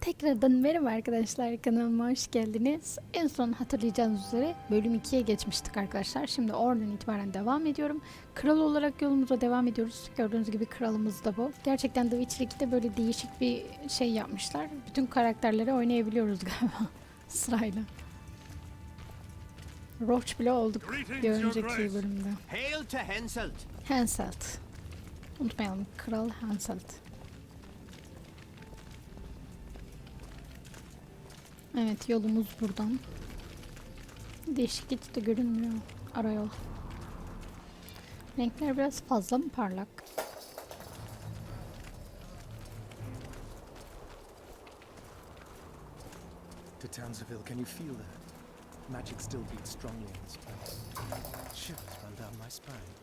Tekrardan merhaba arkadaşlar, kanalıma hoş geldiniz. En son hatırlayacağınız üzere bölüm 2'ye geçmiştik arkadaşlar. Şimdi oradan itibaren devam ediyorum. Kral olarak yolumuza devam ediyoruz. Gördüğünüz gibi kralımız da bu. Gerçekten The Witcher 2'de böyle değişik bir şey yapmışlar. Bütün karakterleri oynayabiliyoruz galiba sırayla. Roach bile olduk bir önceki bölümde. Hail to Henselt. Henselt. Unutmayalım, Kral Henselt. Evet, yolumuz buradan. Değişiklik de görünmüyor. Ara yol. Renkler biraz fazla mı parlak? To Townsville, can you feel that? Magic still beats strongly in this place. Shivers run down my spine.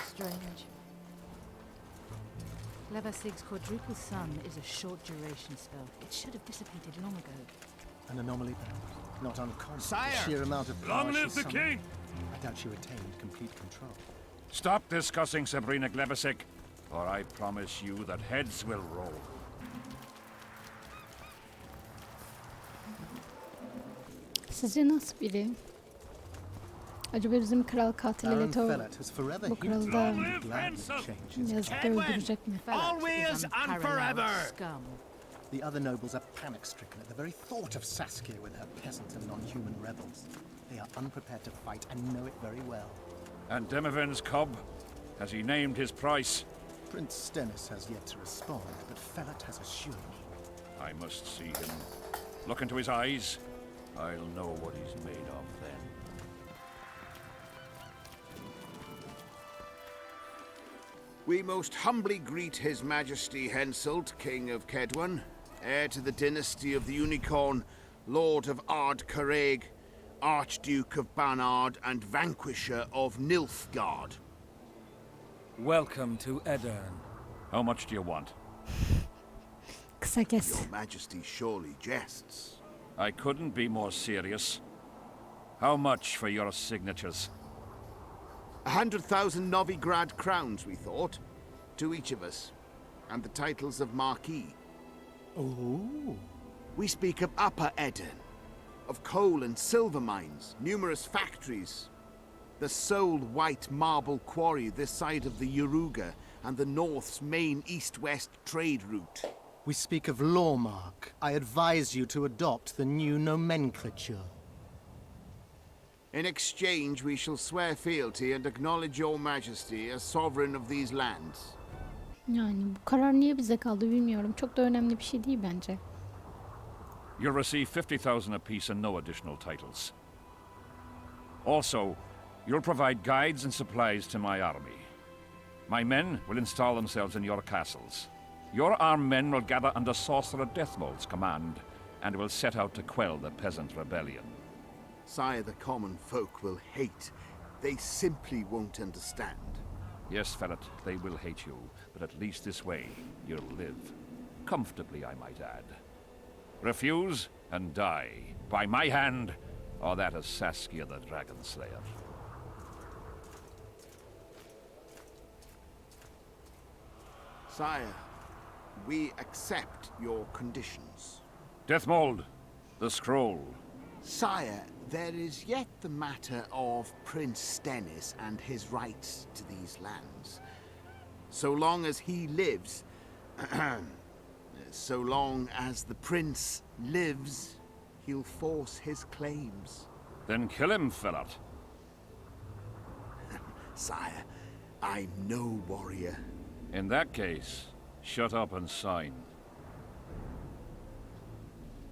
Strange. Levasig's quadruple sun is a short duration spell. It should have dissipated long ago. An anomaly, perhaps. Not uncommon. Sire! The sheer amount of power Long she live the summoned. king! I doubt she retained complete control. Stop discussing Sabrina Glevasik, or I promise you that heads will roll. Sizce nasıl biri? Acaba bizim kral katil Baron Leto Fellet has forever bu kralı hinted da that he gladly changes. yazıp da öldürecek mi? Always and forever. Scum. The other nobles are panic-stricken at the very thought of Saskia with her peasant and non-human rebels. They are unprepared to fight and know it very well. And Demivin's cub? Has he named his price? Prince Stennis has yet to respond, but Fellet has assured me. I must see him. Look into his eyes. I'll know what he's made of then. We most humbly greet His Majesty Henselt, King of Kaedwen, heir to the dynasty of the Unicorn, Lord of Ard-Carreg, Archduke of Banard, and Vanquisher of Nilfgaard. Welcome to Edirne. How much do you want? Kısa kes. Your Majesty surely jests. I couldn't be more serious. How much for your signatures? 100,000 Novigrad crowns, we thought, to each of us, and the titles of Marquis. Oh. We speak of Upper Edirne, of coal and silver mines, numerous factories, the sole white marble quarry this side of the Yüzde and the North's main east-west trade route. We speak of Lawmark. I advise you to adopt the new nomenclature. In exchange, we shall swear fealty and acknowledge your majesty as sovereign of these lands. Yani bu karar niye bize kaldı bilmiyorum. Çok da önemli bir şey değil bence. You'll receive 50,000 apiece and no additional titles. Also, you'll provide guides and supplies to my army. My men will install themselves in your castles. Your armed men will gather under Sorcerer Deathmold's command and will set out to quell the peasant rebellion. Sire, the common folk will hate. They simply won't understand. Yes, Fellet, they will hate you, but at least this way you'll live. Comfortably, I might add. Refuse and die, by my hand, or that of Saskia the Dragon Slayer. Sire, we accept your conditions. Deathmold, the scroll. Sire, there is yet the matter of Prince Stennis and his rights to these lands. So long as he lives, so long as the prince lives, he'll force his claims. Then kill him, Fellet. Sire, I'm no warrior. In that case, shut up and sign.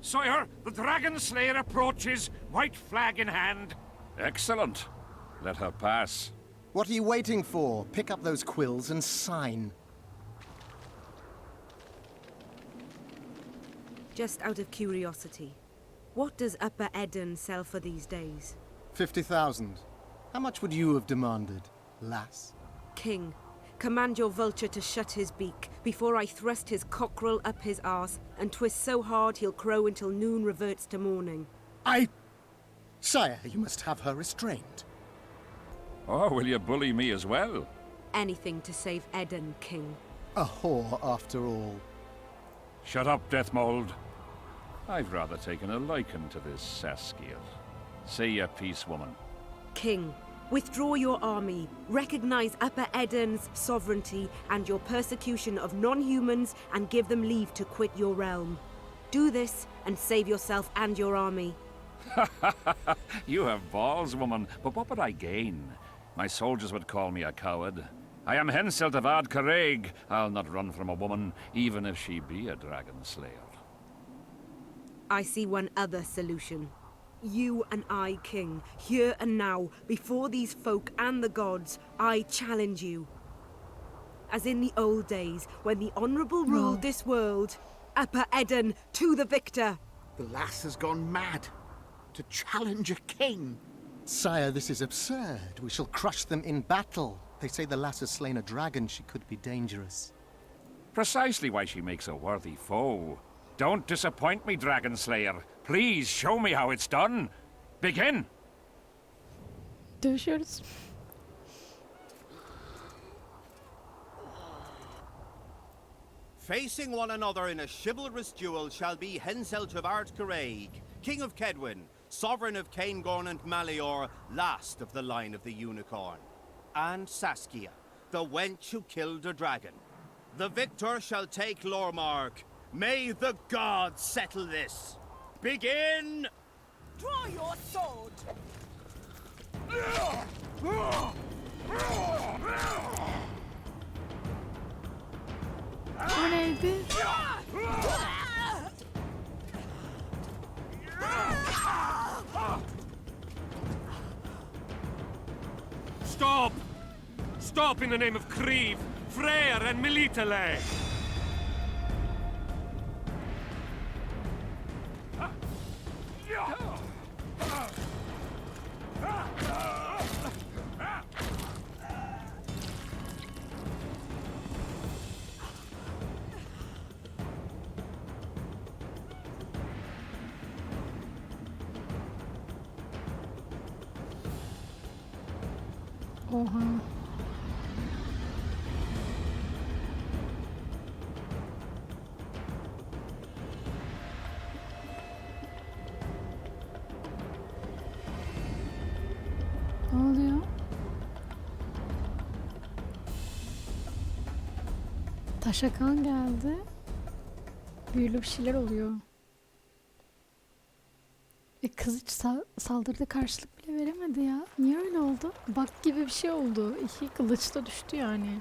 Sire, the Dragon Slayer approaches, white flag in hand. Excellent. Let her pass. What are you waiting for? Pick up those quills and sign. Just out of curiosity, what does Upper Edirne sell for these days? 50,000. How much would you have demanded, lass? King, command your vulture to shut his beak before I thrust his cockerel up his arse and twist so hard he'll crow until noon reverts to morning. Sire, you must have her restrained. Oh, will you bully me as well? Anything to save Edirne, King. A whore, after all. Shut up, Deathmold. I've rather taken a liking to this Saskia. Say your piece, woman. King, withdraw your army, recognize Upper Eden's sovereignty and your persecution of non-humans, and give them leave to quit your realm. Do this and save yourself and your army. You have balls, woman, but what would I gain? My soldiers would call me a coward. I am Henselt of Ard-Caraig. I'll not run from a woman, even if she be a dragon slayer. I see one other solution. You and I, King, here and now, before these folk and the gods, I challenge you. As in the old days, when the Honourable ruled this world, Upper Eden to the victor! The lass has gone mad. To challenge a king. Sire, this is absurd. We shall crush them in battle. They say the lass has slain a dragon. She could be dangerous. Precisely why she makes a worthy foe. Don't disappoint me, Dragon Slayer. Please show me how it's done. Begin! Dövüşüyoruz. Facing one another in a chivalrous duel shall be Henselt of Ard-Caraig, King of Kaedwen, Sovereign of Caingorn and Malior, last of the line of the Unicorn, and Saskia, the wench who killed a dragon. The victor shall take Lormark. May the gods settle this. Begin! Draw your sword! O neydi? Stop! Stop in the name of Kriv, Freyr and Militale! Oha. Ne oluyor? Taşa kan geldi. Büyülü bir şeyler oluyor. Kız hiç saldırıda karşılık bile veremedi ya. Niye öyle oldu? Bak gibi bir şey oldu. İki kılıç da düştü yani.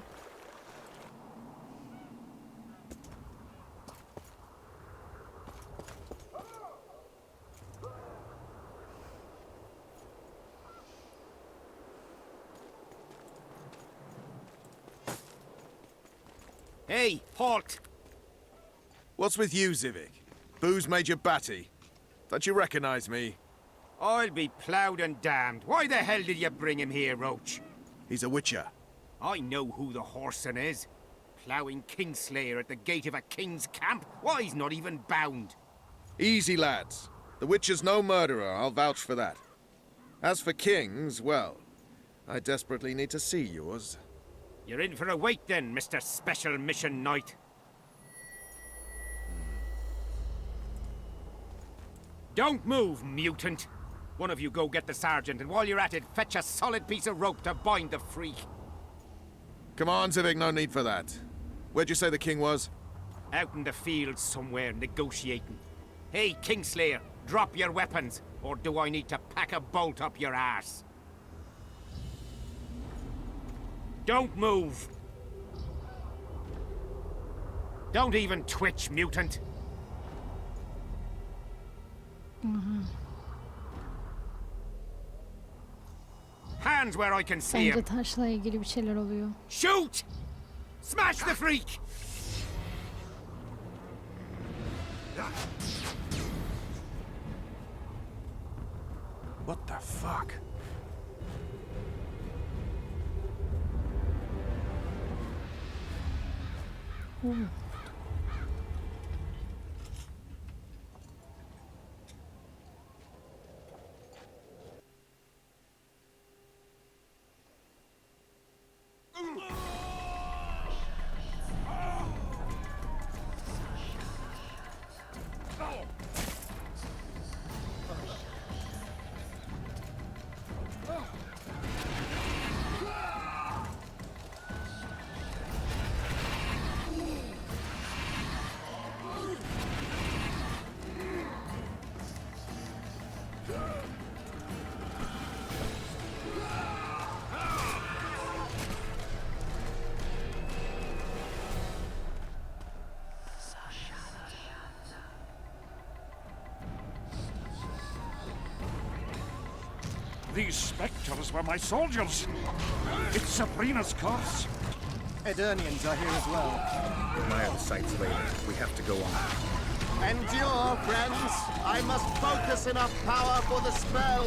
Hey, halt! What's with you, Zivik? Booze Major Batty? Don't you recognize me? I'll be ploughed and damned. Why the hell did you bring him here, Roach? He's a witcher. I know who the whoreson is. Ploughing Kingslayer at the gate of a king's camp? Why, he's not even bound. Easy, lads. The witcher's no murderer, I'll vouch for that. As for kings, well, I desperately need to see yours. You're in for a wait then, Mr. Special Mission Knight. Don't move, mutant! One of you go get the sergeant, and while you're at it, fetch a solid piece of rope to bind the freak. Come on, Zivik, no need for that. Where'd you say the king was? Out in the fields somewhere, negotiating. Hey, Kingslayer, drop your weapons, or do I need to pack a bolt up your arse? Don't move! Don't even twitch, mutant! Hands where I can see Bence him! taşla ilgili bir şeyler oluyor. Shoot! Smash the freak! What the fuck? These spectres were my soldiers. It's Sabrina's corpse. Edirnians are here as well. Admire the sights later. We have to go on. Endure, friends. I must focus enough power for the spell.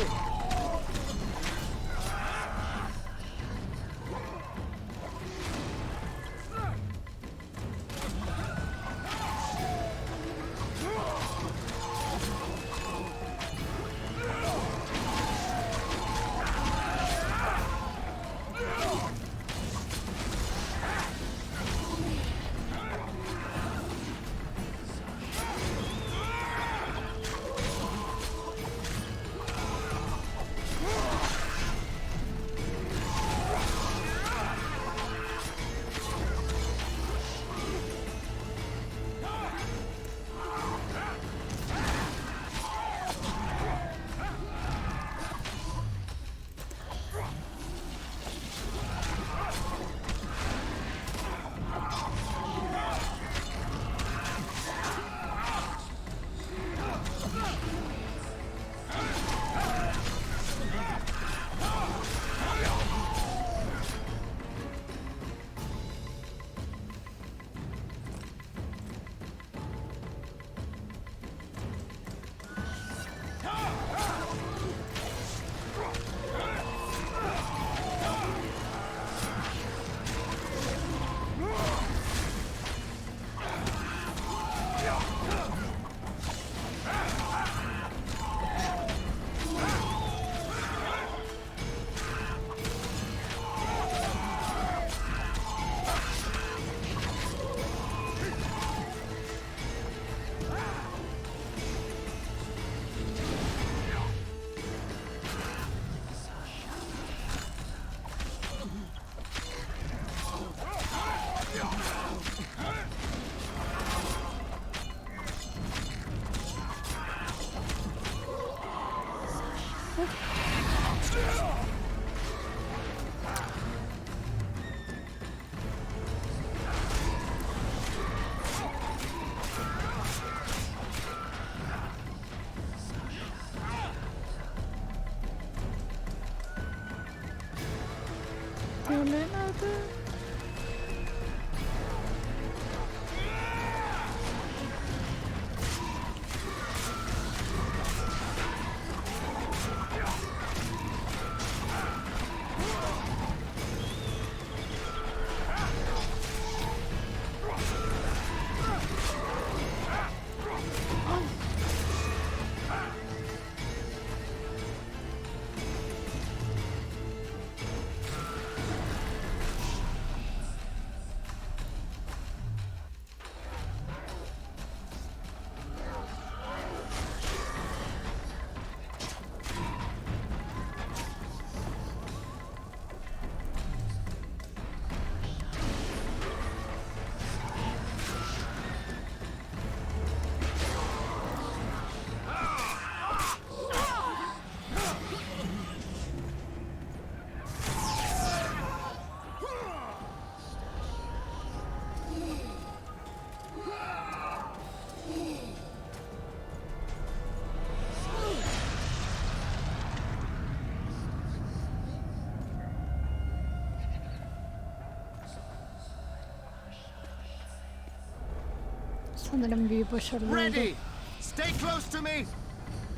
Sanırım büyü başarılı oldu. Ready! Stay close to me!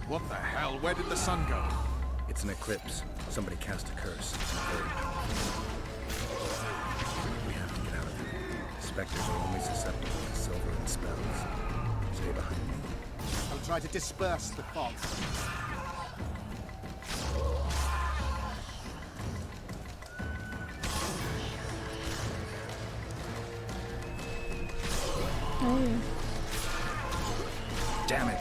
What the hell? Where did the sun go? It's an eclipse. Somebody cast a curse. We have to get out of here. Spectres are only susceptible to silver and spells. Stay behind me. I'll try to disperse the fog. Oh. Damn it!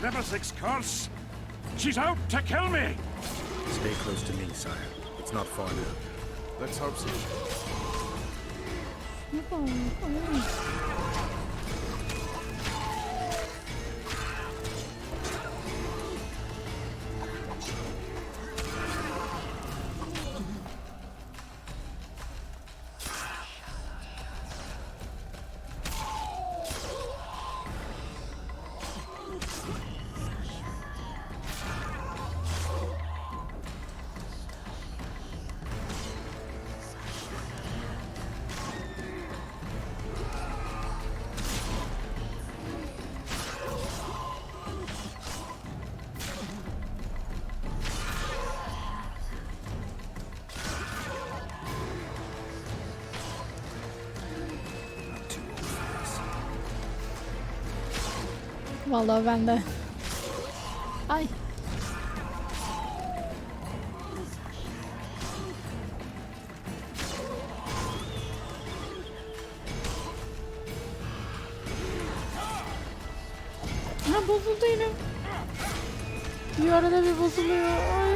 Rebelsix curse! She's out to kill me! Stay close to me, sire. It's not far now. Let's hope so. Vallahi ben de. Ay. Ha, bozuldu yine. Bir arada bir bozuluyor. Ay.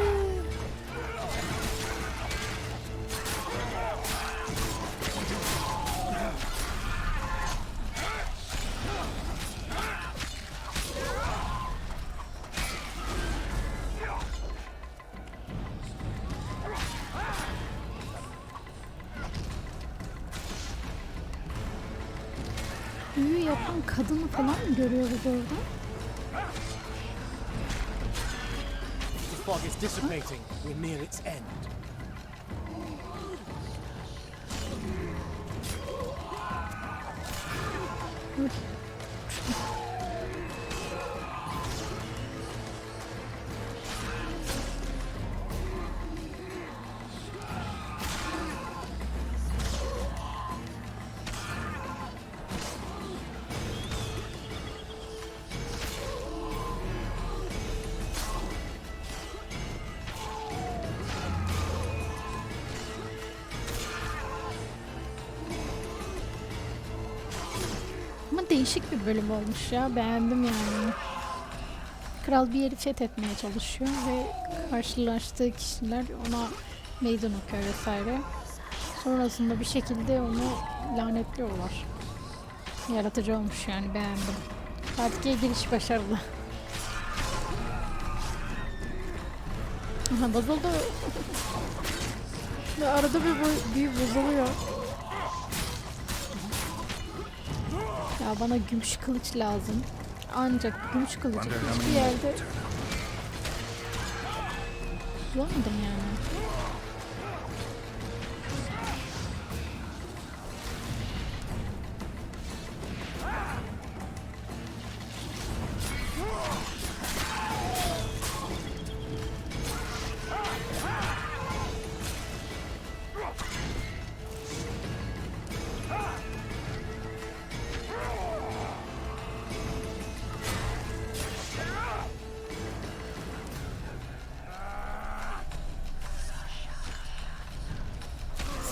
Büyü yapan kadını falan mı görüyoruz orada? The fog is dissipating. We're near its end. Uy. Ama değişik bir bölüm olmuş ya. Beğendim yani. Kral bir yeri fethetmeye çalışıyor ve karşılaştığı kişiler ona meydan okuyor vesaire. Sonrasında bir şekilde onu lanetliyorlar. Yaratıcı olmuş yani, beğendim. Partiye giriş başarılı. Aha, bozuldu. Ve arada bir bozuluyor. Ya bana gümüş kılıç lazım. Ancak gümüş kılıcı hiçbir yerde bulamadım yani.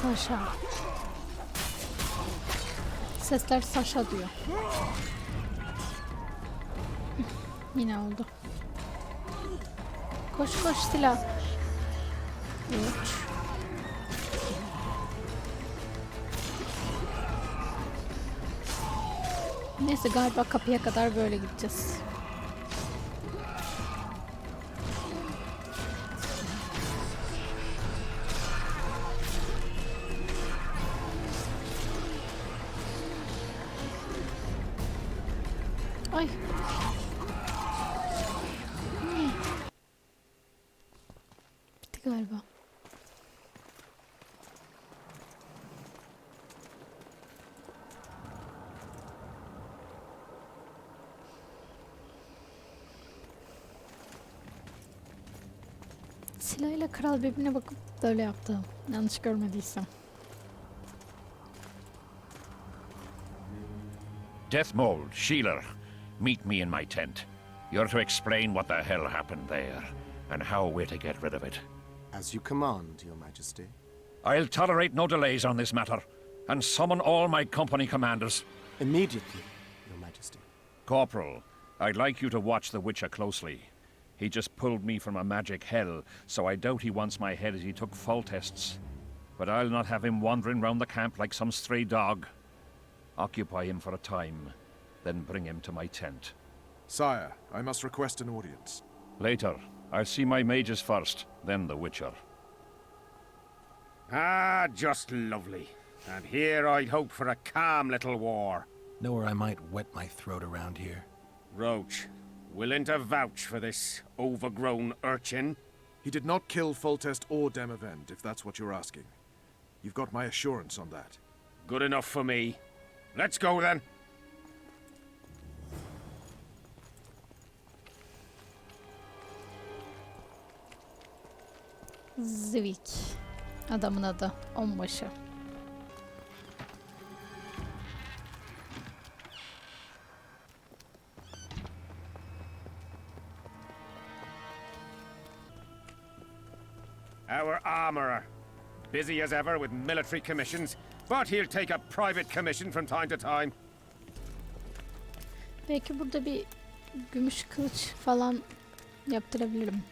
Savaşa. Sesler Savaşa diyor. Yine oldu. Koş koş silah. Uç. Neyse, galiba kapıya kadar böyle gideceğiz. Ay. Bitti galiba. Silahıyla kral birbirine bakıp böyle yaptı. Yanlış görmediysem. Deathmold, Shealer, meet me in my tent. You're to explain what the hell happened there, and how we're to get rid of it. As you command, Your Majesty. I'll tolerate no delays on this matter, and summon all my company commanders. Immediately, Your Majesty. Corporal, I'd like you to watch the Witcher closely. He just pulled me from a magic hell, so I doubt he wants my head as he took Foltests. But I'll not have him wandering round the camp like some stray dog. Occupy him for a time, then bring him to my tent. Sire, I must request an audience. Later. I'll see my mages first, then the Witcher. Ah, just lovely. And here I'd hope for a calm little war. Know where I might wet my throat around here? Roach, willing to vouch for this overgrown urchin? He did not kill Foltest or Demavend, if that's what you're asking. You've got my assurance on that. Good enough for me. Let's go then. Zvik. Adamın adı. Onbaşı. Our armorer. Busy as ever with military commissions, but he'll take a private commission from time to time. Belki burada bir gümüş kılıç falan yaptırabilirim.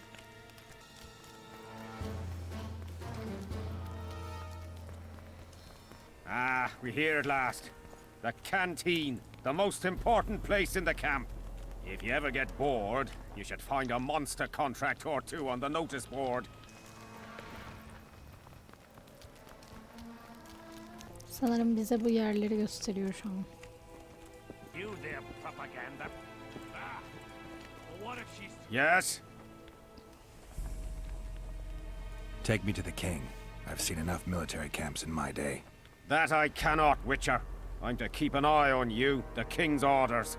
Ah, we're here at last. The canteen, the most important place in the camp. If you ever get bored, you should find a monster contract or two on the notice board. Sanırım bize bu yerleri gösteriyor şu an. You there, propaganda. Ah, what if she's... Yes? Take me to the king. I've seen enough military camps in my day. That I cannot, Witcher. I'm to keep an eye on you, the king's orders.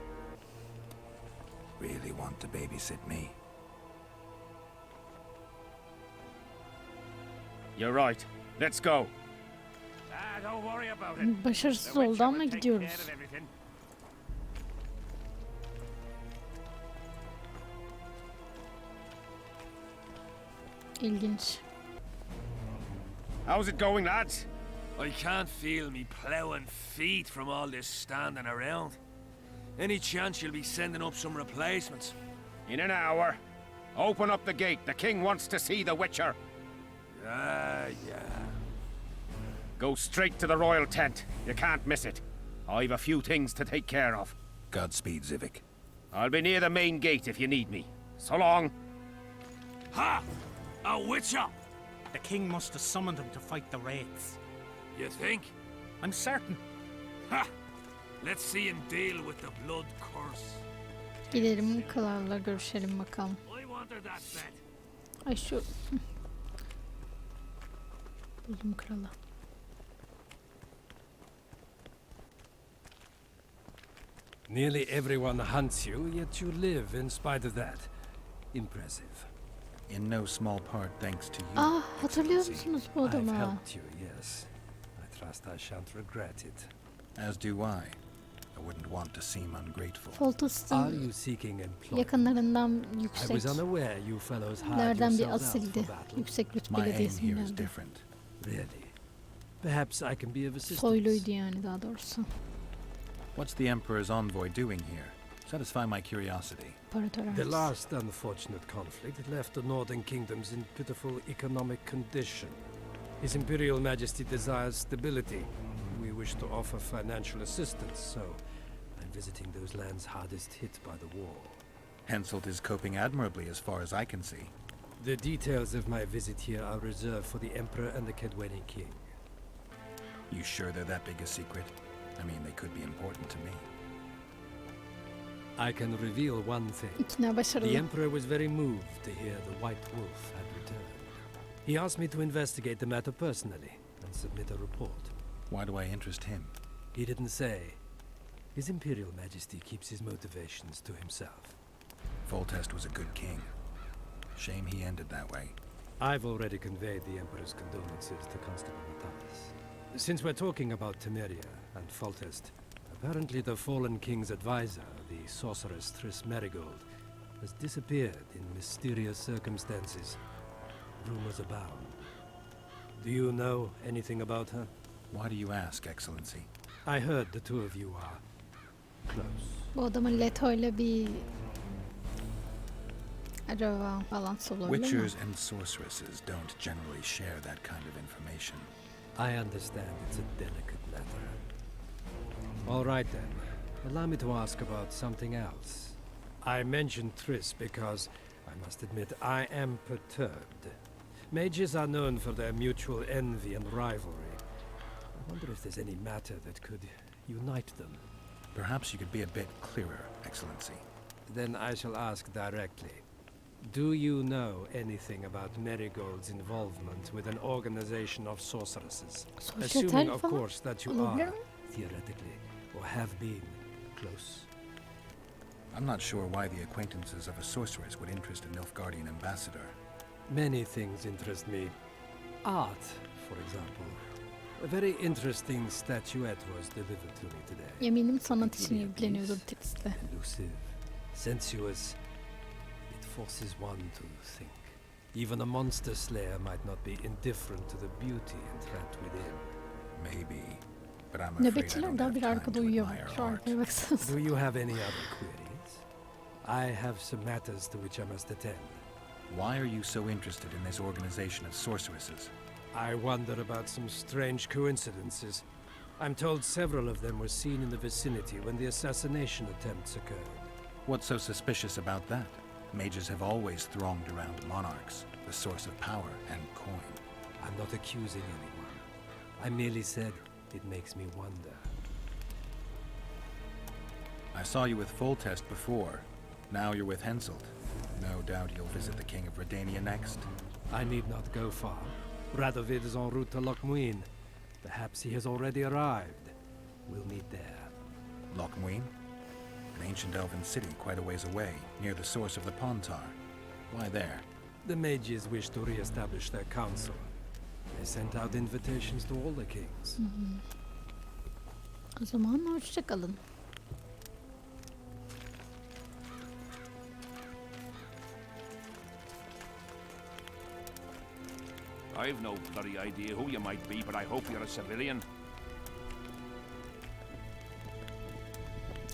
Really want to babysit me? You're right. Let's go. Ah, don't worry about it. Başarısız oldu ama gidiyoruz. İlginç. How's it going, lads? I can't feel me plowing feet from all this standing around. Any chance you'll be sending up some replacements? In an hour. Open up the gate. The king wants to see the Witcher. Yeah. Go straight to the royal tent. You can't miss it. I've a few things to take care of. Godspeed, Zivik. I'll be near the main gate if you need me. So long. Ha! A Witcher! The king must have summoned him to fight the wraiths. You think? I'm certain. Ha! Let's see him deal with the blood curse. Gidelim kralla görüşelim bakalım. I wanted that bet. Ay şu... Buldum kralı. Nearly everyone hunts you, yet you live in spite of that. Impressive. In no small part thanks to you. Ah, hatırlıyor musunuz bu I've adamı? helped you, yes. I trust I shan't regret it. As do I. I wouldn't want to seem ungrateful. Are Foltest'ın you seeking employment? yakınlarından I yüksek. was unaware you fellows hired Nereden bir yourselves out asildi. for battle. Yüksek My rütbeli aim diye here is isimlendi. different. Really? Perhaps I can be of assistance. Soyluydu yani daha doğrusu. What's the Emperor's envoy doing here? Satisfy my curiosity. İmparator The Ars. last unfortunate conflict left the northern kingdoms in pitiful economic condition. His Imperial Majesty desires stability. We wish to offer financial assistance, so I'm visiting those lands hardest hit by the war. Henselt is coping admirably as far as I can see. The details of my visit here are reserved for the Emperor and the Kaedwen King. You sure they're that big a secret? I mean, they could be important to me. I can reveal one thing. İkna The başarılı. Emperor was very moved to hear the White Wolf had returned. He asked me to investigate the matter personally and submit a report. Why do I interest him? He didn't say. His Imperial Majesty keeps his motivations to himself. Foltest was a good king. Shame he ended that way. I've already conveyed the Emperor's condolences to Constable Matthias. Since we're talking about Temeria and Foltest, apparently the fallen king's advisor, the sorceress Triss Merigold, has disappeared in mysterious circumstances. Rumors abound. Do you know anything about her? Why do you ask, Excellency? I heard the two of you are close. Bu adamın Leto ile bir acaba balans olabilir mi? Witchers and sorceresses don't generally share that kind of information. I understand it's a delicate matter. All right then. Allow me to ask about something else. I mentioned Triss because, I must admit, I am perturbed. Mages are known for their mutual envy and rivalry. I wonder if there's any matter that could unite them. Perhaps you could be a bit clearer, Excellency. Then I shall ask directly. Do you know anything about Marigold's involvement with an organization of sorceresses? Assuming, of course, that you are, theoretically, or have been, close. I'm not sure why the acquaintances of a sorceress would interest a Nilfgaardian ambassador. Many things interest me. Art, for example. A very interesting statuette was delivered to me today. Eminim sanat için ilgileniyordur Triss'le. Elusive, sensuous. It forces one to think. Even a monster slayer might not be indifferent to the beauty entrapped within. Maybe, but I'm afraid I Nöbetçiler don't daha have bir time arkada to uyuyor. admire Şu art. arkaya baksanıza. Do you have any other queries? I have some matters to which I must attend. Why are you so interested in this organization of sorceresses? I wonder about some strange coincidences. I'm told several of them were seen in the vicinity when the assassination attempts occurred. What's so suspicious about that? Mages have always thronged around monarchs, the source of power and coin. I'm not accusing anyone. I merely said it makes me wonder. I saw you with Foltest before. Now you're with Henselt. No doubt you'll visit the King of Redania next. I need not go far. Radovid is en route to Lochmuin. Perhaps he has already arrived. We'll meet there. Lochmuin? An ancient elven city quite a ways away, near the source of the Pontar. Why there? The mages wish to re-establish their council. They sent out invitations to all the kings. O zaman hoşça kalın. I've no bloody idea who you might be, but I hope you're a civilian.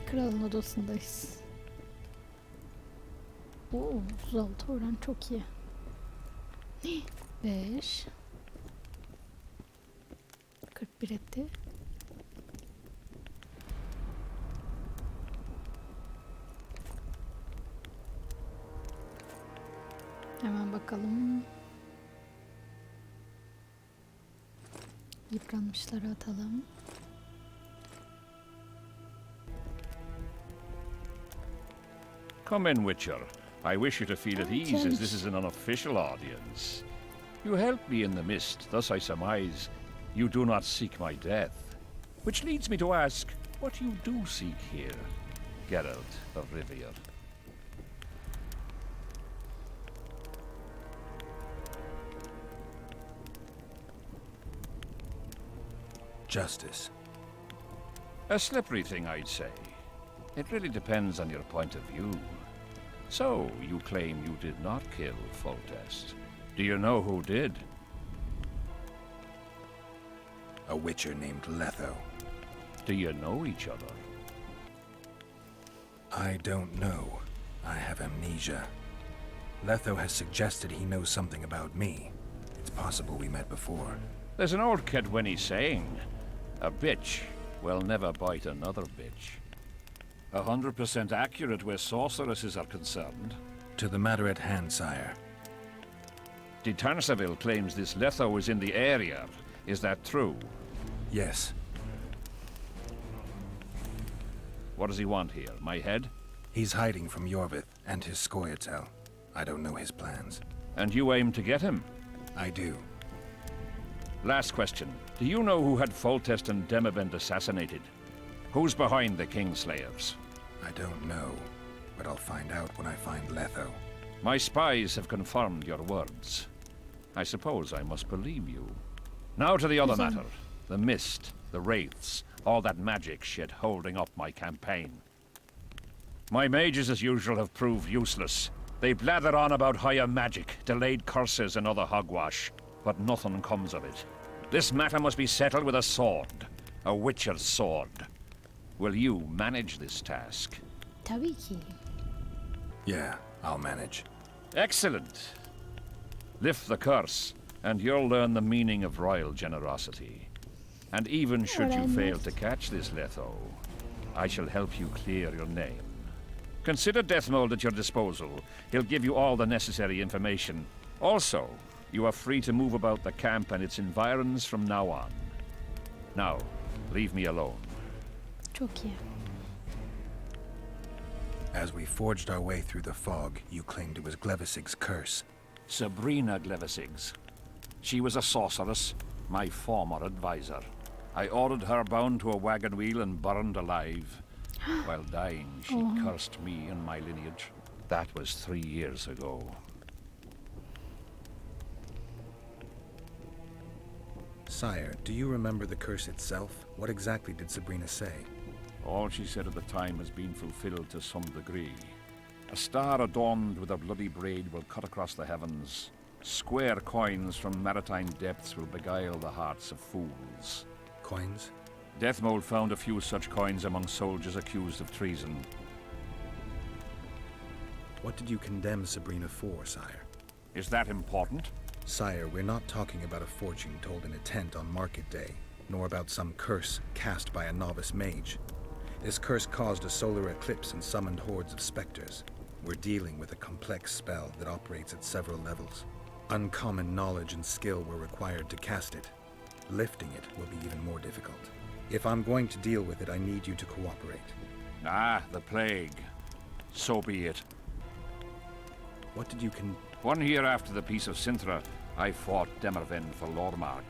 Kralın odasındayız. Oo, 36 oran çok iyi. 5 41 etti. Hemen bakalım. Yıpranmışları atalım. Come in, Witcher. I wish you to feel at ease, as this is an unofficial audience. You helped me in the mist, thus I surmise you do not seek my death. Which leads me to ask what you do seek here, Geralt of Rivia. Justice. A slippery thing, I'd say. It really depends on your point of view. So, you claim you did not kill Foltest. Do you know who did? A witcher named Letho. Do you know each other? I don't know. I have amnesia. Letho has suggested he knows something about me. It's possible we met before. There's an old Kaedweni saying, a bitch will never bite another bitch. 100% accurate where sorceresses are concerned. To the matter at hand, sire. De Tanseville claims this Letho is in the area. Is that true? Yes. What does he want here? My head? He's hiding from Yorvith and his Scoia'tael. I don't know his plans. And you aim to get him? I do. Last question. Do you know who had Foltest and Demavend assassinated? Who's behind the Kingslayers? I don't know, but I'll find out when I find Letho. My spies have confirmed your words. I suppose I must believe you. Now to the other matter. The mist, the wraiths, all that magic shit holding up my campaign. My mages, as usual, have proved useless. They blather on about higher magic, delayed curses and other hogwash, but nothing comes of it. This matter must be settled with a sword. A witcher's sword. Will you manage this task? Tabii ki. Yeah, I'll manage. Excellent. Lift the curse, and you'll learn the meaning of royal generosity. And even should you fail to catch this Letho, I shall help you clear your name. Consider Deathmold at your disposal. He'll give you all the necessary information. Also, you are free to move about the camp and its environs from now on. Now, leave me alone. Çok iyi. As we forged our way through the fog, you claimed it was Glevisig's curse. Sabrina Glevisig's. She was a sorceress, my former advisor. I ordered her bound to a wagon wheel and burned alive. While dying, she cursed me and my lineage. That was 3 years ago. Sire, do you remember the curse itself? What exactly did Sabrina say? All she said at the time has been fulfilled to some degree. A star adorned with a bloody braid will cut across the heavens. Square coins from maritime depths will beguile the hearts of fools. Coins? Deathmold found a few such coins among soldiers accused of treason. What did you condemn Sabrina for, sire? Is that important? Sire, we're not talking about a fortune told in a tent on market day, nor about some curse cast by a novice mage. This curse caused a solar eclipse and summoned hordes of specters. We're dealing with a complex spell that operates at several levels. Uncommon knowledge and skill were required to cast it. Lifting it will be even more difficult. If I'm going to deal with it, I need you to cooperate. Ah, the plague. So be it. What did you 1 year after the Peace of Sintra, I fought Demerven for Lormark.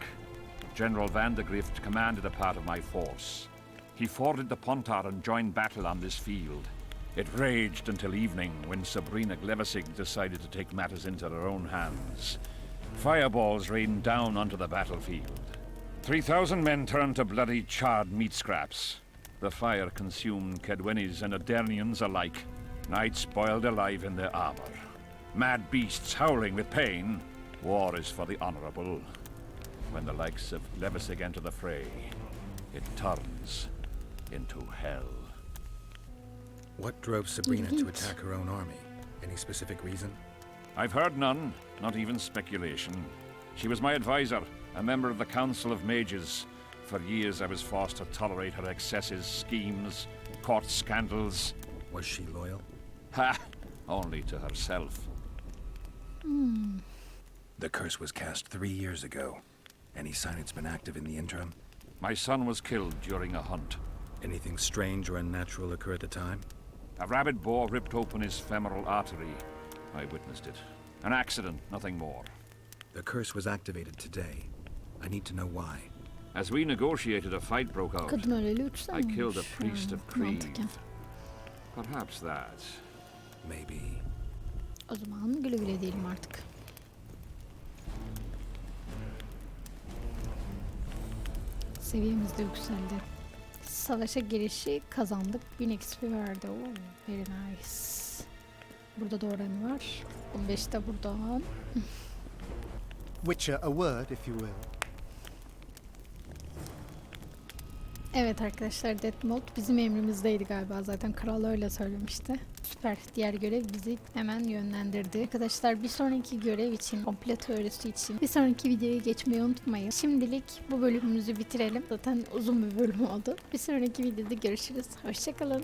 General Vandegrift commanded a part of my force. He forded the Pontar and joined battle on this field. It raged until evening, when Sabrina Glevisig decided to take matters into her own hands. Fireballs rained down onto the battlefield. 3,000 men turned to bloody charred meat scraps. The fire consumed Kaedwenis and Adernians alike. Knights boiled alive in their armor. Mad beasts howling with pain. War is for the honorable. When the likes of Glevisig enter the fray, it turns into hell. What drove Sabrina to attack her own army? Any specific reason? I've heard none, not even speculation. She was my advisor, a member of the Council of Mages. For years I was forced to tolerate her excesses, schemes, court scandals. Was she loyal? Ha! Only to herself. The curse was cast 3 years ago. Any sign it's been active in the interim? My son was killed during a hunt. Anything strange or unnatural occur at the time? A rabid boar ripped open his femoral artery. I witnessed it. An accident, nothing more. The curse was activated today. I need to know why. As we negotiated, a fight broke out. Kadın öyle I killed a priest of Creve. Mantıken. Perhaps that. Maybe. O zaman güle güle diyelim artık. Seviyemiz de yükseldi. Savaşa girişi kazandık. 1000 XP verdi. Oo, very nice. Burada da oranı var. 15 de buradan. Witcher, a word, if you will. Evet arkadaşlar, Deathmold bizim emrimizdeydi galiba, zaten kral öyle söylemişti. Süper, diğer görev bizi hemen yönlendirdi. Arkadaşlar bir sonraki görev için, komple teorisi için bir sonraki videoya geçmeyi unutmayın. Şimdilik bu bölümümüzü bitirelim. Zaten uzun bir bölüm oldu. Bir sonraki videoda görüşürüz. Hoşçakalın.